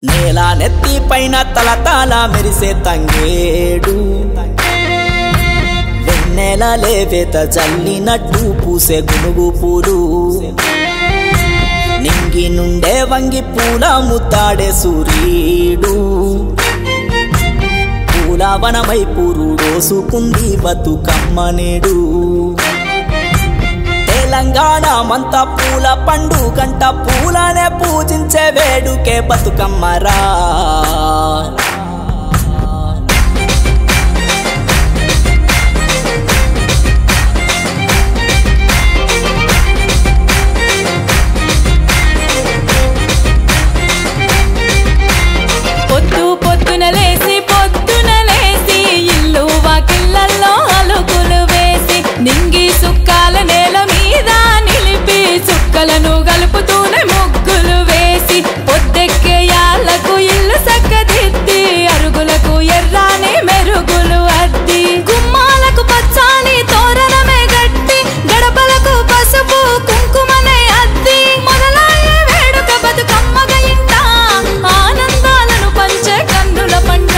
నేల నెత్తి పైన తలతాల మెరిసే తంగేడు వెన్నెల లేవేత చల్లినట్టు పూసే గునుగు పూలు నింగి నుండే వంగి పూల ముద్దాడే సూర్యుడు పూలవనమై పూరుడోసుకుంది బతుకమ్మ నేడు తెలంగాణ మంతా పూల పండుగంట పూలనే పూజించే వేడుకే బతుకమ్మరా పొద్దు పొద్దున లేసి ఇల్లు వాకిళ్ళల్లో అలుకులు వేసి నింగి సుక్కాల నేల మీద నిలిపి చుక్కలను గలుపుతూనే ముగ్గులు వేసి పొద్దెక్కే యాళ్లకు ఇల్లు సక్కదిద్ది అరుగులకు ఎర్రాని మెరుగులు అద్ది గుమ్మాలకు పచ్చాని తోరణమే గట్టి గడపలకు పసుపు కుంకుమనే అద్ది మొదలయ్యే వేడుక బతుకమ్మగా ఇంట ఆనందాలను పంచే కన్నుల పంట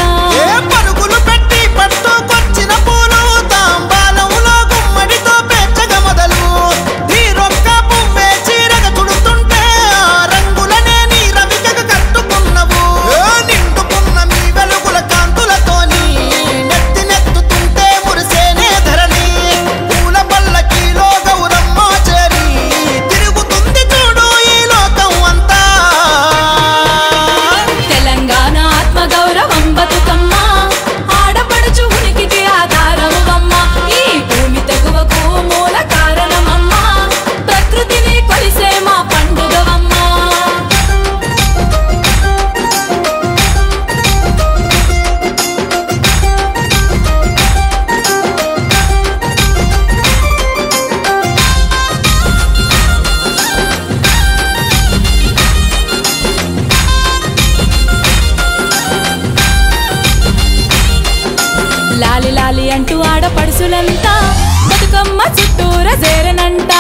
లాలి లాలి అంటూ ఆడపడుసులంతా బతుకమ్మ చుట్టూర చేరనంట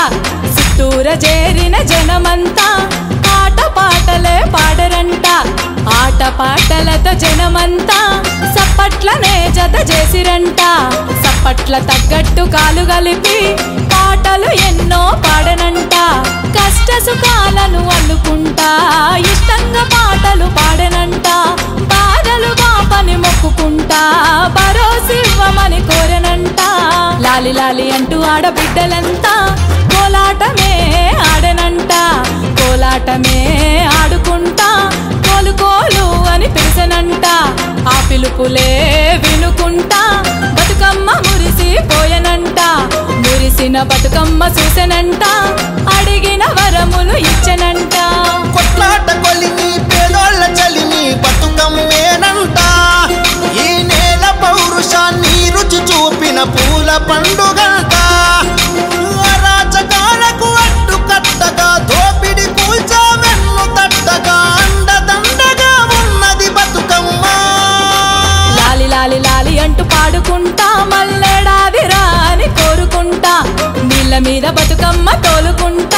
చుట్టూర చేరిన జనమంతా ఆట పాటలే పాడరంట ఆట పాటలతో జనమంతా సప్పట్లనే జత చేసిరంట సప్పట్ల తగ్గట్టు కాలు కలిపి పాటలు ఎన్నో పాడనంట కష్ట సుఖాలను అల్లుకుంటా ఇష్టంగా పాటలు పాడనంట బాధలు బాపని మొక్కుకుంటా భరోసివ్వమని కోరనంట లాలి లాలి అంటూ ఆడబిడ్డలంతా కోలాటమే ఆడనంట కోలాటమే ఆడుకుంటా కోలు కోలు అని పిలిచనంట ఆ పిలుపులే వినుకుంటా బతుకమ్మ మురిసిపోయనంట మురిసిన బతుకమ్మ చూసెనంట అడిగిన వరములు ఇచ్చనంట కొట్లాట కొలిమి పేదోళ్ళ చలిమి బతుకమ్మేనంట ఈ నేల పౌరుషాన్ని రుచి చూపిన పూల పండుగంట రాజకాలకు అడ్డు కట్టగా దోపిడి కూల్చా వెన్ను తట్టగా అండదండగా ఉన్నది బతుకమ్మ లాలి లాలి లాలి అంటూ పాడుకుంటా మల్లెడాది రాని కోరుకుంటా నీళ్ళ మీద బతుకమ్మ తోలుకుంటా